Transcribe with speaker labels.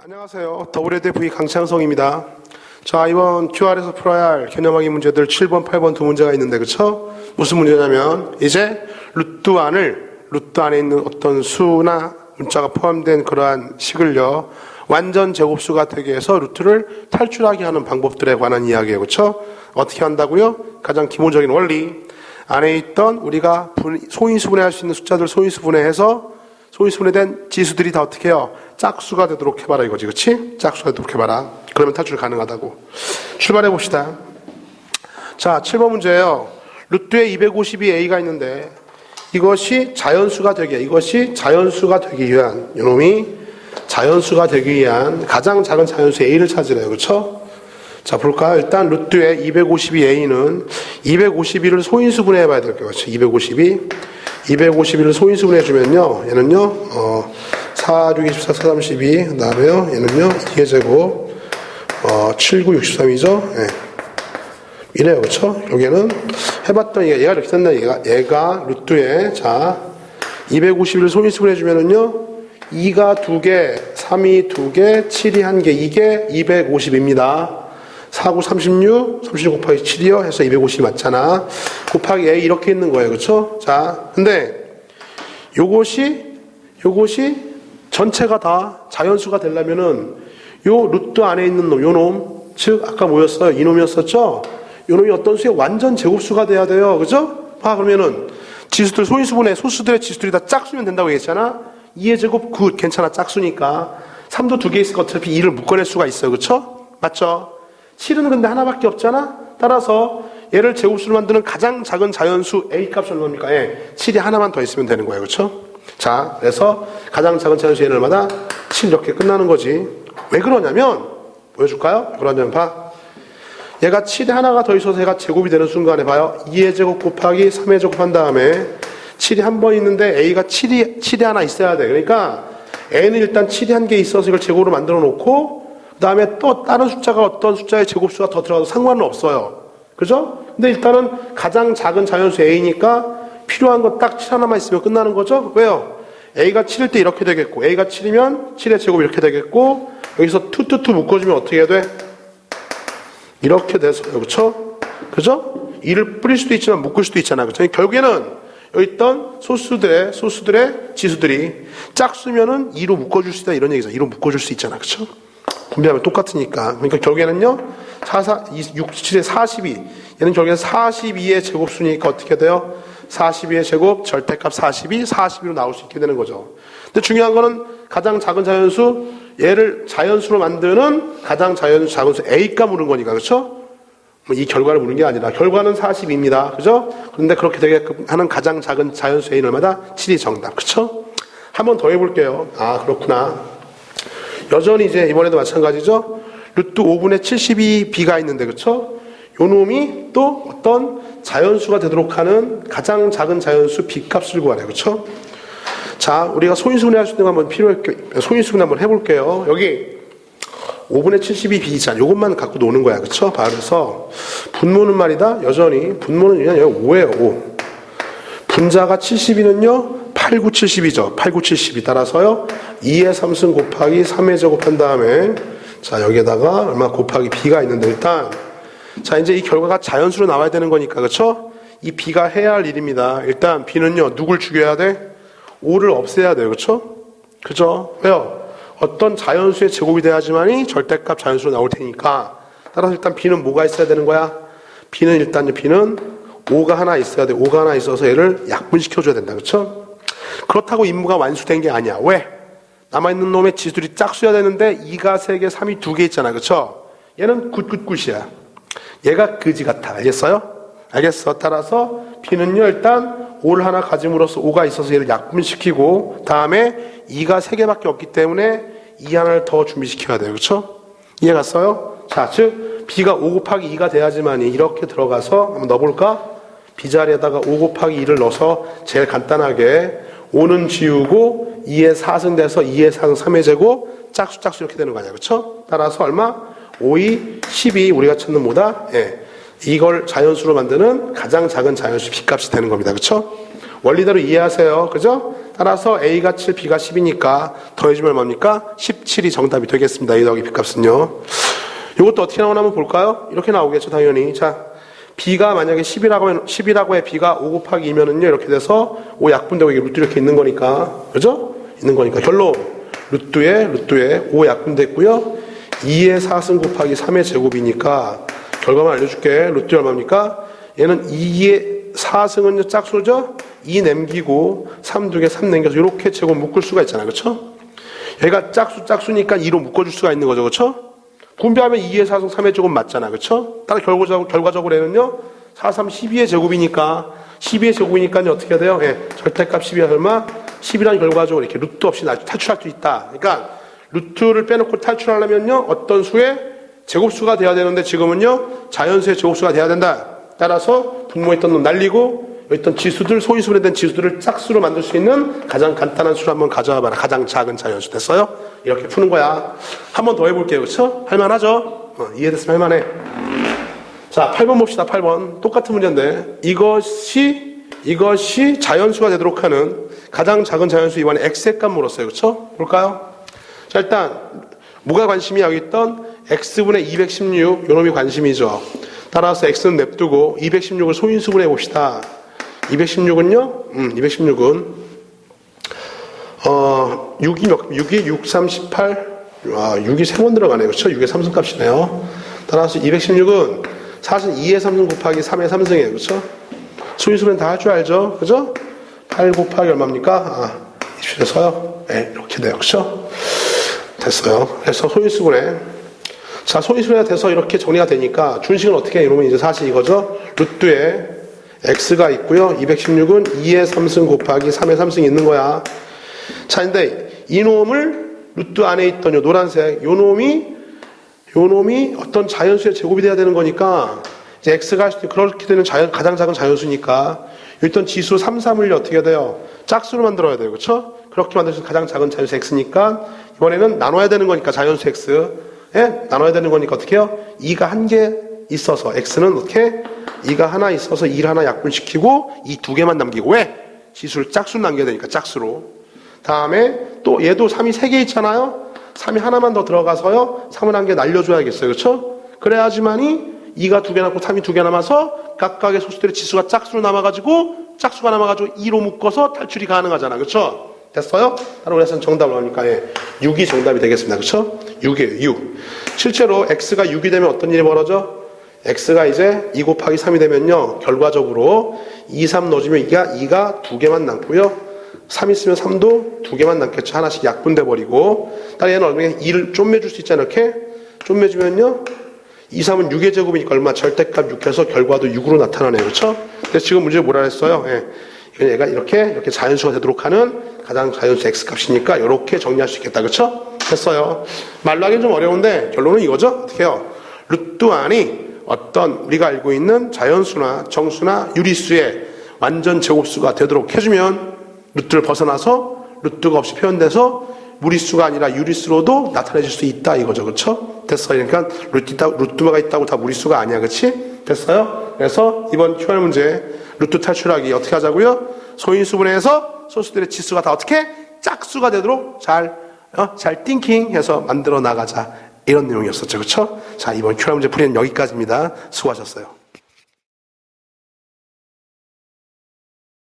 Speaker 1: 안녕하세요. WDV 강창성입니다. 자, 이번 QR에서 풀어야 할 개념하기 문제들 7번, 8번 두 문제가 있는데, 그쵸? 무슨 문제냐면, 이제 루트 안에 있는 어떤 수나 문자가 포함된 그러한 식을요, 완전 제곱수가 되게 해서 루트를 탈출하게 하는 방법들에 관한 이야기예요. 그쵸? 어떻게 한다고요? 가장 기본적인 원리. 안에 있던 우리가 소인수분해할 수 있는 숫자들 소인수분해해서 소인수분해된 지수들이 다 어떻게 해요? 짝수가 되도록 해봐라 이거지, 그치? 짝수가 되도록 해봐라. 그러면 탈출 가능하다고. 출발해 봅시다. 자, 7번 문제예요. 루트에 252a가 있는데 이것이 자연수가 되기 위한, 이놈이 자연수가 되기 위한 가장 작은 자연수 a를 찾으래요. 그쵸? 자, 볼까요? 일단 루트에 252a는 252를 소인수분해 해봐야 될 것 같아요. 252를 소인수분해 주면요, 얘는요, 4, 6, 24, 4, 32, 그 다음에요, 얘는요, 2의 제곱, 7, 9, 63이죠? 예. 이래요, 그쵸? 여기는 해봤더니 얘가 이렇게 된다, 얘가 루트에, 자, 251을 소인수분해 주면은요, 2가 2개, 3이 2개, 7이 1개, 이게 250입니다. 4, 9, 36 곱하기 7이요? 해서 250이 맞잖아. 곱하기 A 이렇게 있는 거예요. 그쵸? 자, 근데 요것이 전체가 다 자연수가 되려면은 요 루트 안에 있는 놈, 요 놈, 즉, 아까 뭐였어요? 이 놈이었었죠? 요 놈이 어떤 수의 완전 제곱수가 돼야 돼요. 그죠? 그러면은 지수들, 소인수분해, 소수들의 지수들이 다 짝수면 된다고 얘기했잖아? 2의 제곱, 굿, 괜찮아. 짝수니까. 3도 2개 있으니까 어차피 2를 묶어낼 수가 있어요. 그쵸? 맞죠? 7은 근데 하나밖에 없잖아? 따라서 얘를 제곱수로 만드는 가장 작은 자연수 A 값이 얼마입니까? 예, 7이 하나만 더 있으면 되는 거예요. 그렇죠? 자, 그래서 가장 작은 자연수 A는 얼마다? 7 이렇게 끝나는 거지. 왜 그러냐면, 보여줄까요? 왜 그러냐면 봐. 얘가 7에 하나가 더 있어서 얘가 제곱이 되는 순간에 봐요. 2의 제곱 곱하기 3의 제곱 한 다음에 7이 한 번 있는데 A가 7이 하나 있어야 돼. 그러니까 A는 일단 7이 한 개 있어서 이걸 제곱으로 만들어 놓고 그 다음에 또 다른 숫자가 어떤 숫자의 제곱수가 더 들어가도 상관은 없어요. 그죠? 근데 일단은 가장 작은 자연수 A니까 필요한 거 딱 7 하나만 있으면 끝나는 거죠? 왜요? A가 7일 때 이렇게 되겠고, A가 7이면 7의 제곱 이렇게 되겠고, 여기서 2 묶어주면 어떻게 돼야 돼? 이렇게 돼서요. 그쵸? 그죠? 2를 뿌릴 수도 있지만 묶을 수도 있잖아. 그쵸? 결국에는 여기 있던 소수들의 지수들이 짝수면은 2로 묶어줄 수 있다 이런 얘기죠. 2로 묶어줄 수 있잖아. 그쵸? 분배하면 똑같으니까. 그러니까 결국에는요, 6, 7에 42. 얘는 결국에는 42의 제곱수니까 어떻게 돼요? 42의 제곱, 절대값 42로 나올 수 있게 되는 거죠. 근데 중요한 거는 가장 작은 자연수, 얘를 자연수로 만드는 가장 작은 수 A가 물은 거니까, 그렇죠? 이 결과를 물은 게 아니라, 결과는 42입니다. 그죠? 그런데 그렇게 되게끔 하는 가장 작은 자연수 A는 얼마다? 7이 정답. 그쵸? 한 번 더 해볼게요. 아, 그렇구나. 여전히 이제 이번에도 마찬가지죠. 루트 5분의 72b가 있는데, 그쵸? 요 놈이 또 어떤 자연수가 되도록 하는 가장 작은 자연수 b값을 구하래요. 그쵸? 자, 우리가 소인수분해 할 수 있는 거 한번 소인수분해 한번 해볼게요. 여기 5분의 72b잖아. 요것만 갖고 노는 거야. 그쵸? 그래서 분모는 말이다. 여전히 분모는 그냥 여기 5예요. 5. 분자가 72는요. 8, 9, 70이죠. 8, 9, 70이 따라서요. 2의 3승 곱하기 3의 제곱한 다음에 자, 여기에다가 얼마 곱하기 b가 있는데 일단 자, 이제 이 결과가 자연수로 나와야 되는 거니까 그렇죠? 이 b가 해야 할 일입니다. 일단 b는요. 누굴 죽여야 돼? 5를 없애야 돼요. 그렇죠? 그죠? 왜요? 어떤 자연수의 제곱이 돼야지만이 절대값 자연수로 나올 테니까 따라서 일단 b는 뭐가 있어야 되는 거야? b는 5가 하나 있어야 돼. 5가 하나 있어서 얘를 약분시켜줘야 된다. 그렇죠? 그렇다고 임무가 완수된 게 아니야. 왜? 남아있는 놈의 지수들이 짝수여야 되는데 2가 3개, 3이 2개 있잖아. 그쵸? 얘는 굿굿굿이야. 얘가 그지 같아. 알겠어요? 알겠어. 따라서 B는요. 일단 5를 하나 가짐으로써 5가 있어서 얘를 약분시키고 다음에 2가 3개밖에 없기 때문에 2 하나를 더 준비시켜야 돼요. 그쵸? 이해 갔어요? 자, 즉 B가 5 곱하기 2가 돼야지만이 이렇게 들어가서 한번 넣어볼까? B 자리에다가 5 곱하기 2를 넣어서 제일 간단하게 5는 지우고 2의 4승 돼서 2의 4승 3의 제곱 짝수 이렇게 되는 거 아니야. 그쵸? 따라서 얼마? 5, 2, 12 우리가 찾는 뭐다? 예. 이걸 자연수로 만드는 가장 작은 자연수 B값이 되는 겁니다. 그쵸? 원리대로 이해하세요. 그죠? 따라서 A가 7, B가 10이니까 더해주면 얼마입니까? 17이 정답이 되겠습니다. A 더하기 B 값은요. 이것도 어떻게 나오나 한번 볼까요? 이렇게 나오겠죠, 당연히. 자, B가 만약에 10이라고 해 B가 5 곱하기 2면은요, 이렇게 돼서 5 약분되고 이게 루트 이렇게 있는 거니까. 그죠? 있는 거니까. 결론. 루트에 5 약분됐고요. 2의 4승 곱하기 3의 제곱이니까 결과만 알려줄게. 루트 얼마입니까? 얘는 2의 4승은 짝수죠? 2 남기고 3 2개 3 남겨서 이렇게 제곱 묶을 수가 있잖아요. 그렇죠? 얘가 짝수니까 2로 묶어줄 수가 있는 거죠. 그렇죠? 분배하면 2의 4승 3의 제곱 맞잖아. 그렇죠? 따라 결과적으로 얘는요. 4, 3, 12의 제곱이니까 12의 제곱이니까 어떻게 돼요? 예, 절대값 12가 얼마? 10이라는 결과적으로 이렇게 루트 없이 탈출할 수 있다. 그러니까 루트를 빼놓고 탈출하려면요. 어떤 수의 제곱수가 돼야 되는데 지금은요. 자연수의 제곱수가 돼야 된다. 따라서 분모했던 놈 날리고 있던 지수들, 소인수분에 대한 지수들을 짝수로 만들 수 있는 가장 간단한 수를 한번 가져와 봐라. 가장 작은 자연수 됐어요? 이렇게 푸는 거야. 한 번 더 해볼게요. 그렇죠? 할만하죠? 이해됐으면 할만해. 자, 8번 봅시다. 8번. 똑같은 문제인데 이것이 자연수가 되도록 하는 가장 작은 자연수 이번에 x의 값 물었어요. 그렇죠? 볼까요? 자, 일단 뭐가 관심이 여기 있던 x분의 216 요놈이 관심이죠. 따라서 x는 냅두고 216을 소인수분해 봅시다. 216은요? 216은 6이 6, 3, 18 6이 3번 들어가네요. 그렇죠? 6의 3승값이네요. 따라서 216은 사실 2의 3승 곱하기 3의 3승이에요. 그렇죠? 소인수분해 다 할 줄 알죠? 그죠? 8 곱하기 얼마입니까? 27에서요. 네, 이렇게 돼요. 그렇죠? 됐어요. 그래서 소인수분해. 자, 소인수분해가 돼서 이렇게 정리가 되니까 준식은 어떻게 해? 이러면 이제 사실 이거죠. 루트에 x가 있고요. 216은 2의 3승 곱하기 3의 3승이 있는 거야. 자, 근데 이 놈을 루트 안에 있던 요 노란색 요 놈이 어떤 자연수의 제곱이 돼야 되는 거니까 이제 x가 그렇게 되는 가장 작은 자연수니까 일단 지수 3, 3을 어떻게 돼요? 짝수로 만들어야 돼요. 그렇죠? 그렇게 만들어서 가장 작은 자연수 x니까 이번에는 나눠야 되는 거니까 자연수 x 예? 나눠야 되는 거니까 어떻게 해요? 2가 한 개 있어서 x는 어떻게? 2가 하나 있어서 2를 하나 약분시키고 이 두 개만 남기고 왜? 지수를 짝수로 남겨야 되니까 짝수로. 다음에 또 얘도 3이 3개 있잖아요. 3이 하나만 더 들어가서요. 3을 한 개 날려줘야겠어요. 그렇죠? 그래야지만이 2가 2개 남고 3이 2개 남아서 각각의 소수들의 지수가 짝수가 남아가지고 2로 묶어서 탈출이 가능하잖아. 그렇죠? 됐어요? 따로 그래서 정답을 하니까 6이 정답이 되겠습니다. 그렇죠? 6이에요. 6. 실제로 x가 6이 되면 어떤 일이 벌어져? x가 이제 2 곱하기 3이 되면요. 결과적으로 2, 3 넣어주면 2가 2개만 남고요. 3 있으면 3도 2개만 남겠죠. 하나씩 약분돼 버리고. 따라 얘는 얼마나 2를 쪼매줄 수 있잖아요. 이렇게 쪼매주면요. 2, 3은 6의 제곱이니까 얼마? 절대값 6 해서 결과도 6으로 나타나네요. 그렇죠? 그래서 지금 문제 뭐라 했어요? 얘가 이렇게 자연수가 되도록 하는 가장 자연수 x값이니까 이렇게 정리할 수 있겠다. 그렇죠? 됐어요. 말로 하기는 좀 어려운데 결론은 이거죠. 어떻게 해요? 루트 안이 어떤 우리가 알고 있는 자연수나 정수나 유리수의 완전 제곱수가 되도록 해주면 루트를 벗어나서 루트가 없이 표현돼서 무리수가 아니라 유리수로도 나타내질 수 있다 이거죠. 그렇죠? 됐어요. 그러니까 루트가 있다고 다 무리수가 아니야. 그렇지? 됐어요? 그래서 이번 QR 문제 루트 탈출하기 어떻게 하자고요? 소인수분해해서 소수들의 지수가 다 어떻게? 짝수가 되도록 잘 띵킹해서 만들어 나가자. 이런 내용이었었죠. 그렇죠? 자, 이번 QR 문제 풀이는 여기까지입니다. 수고하셨어요.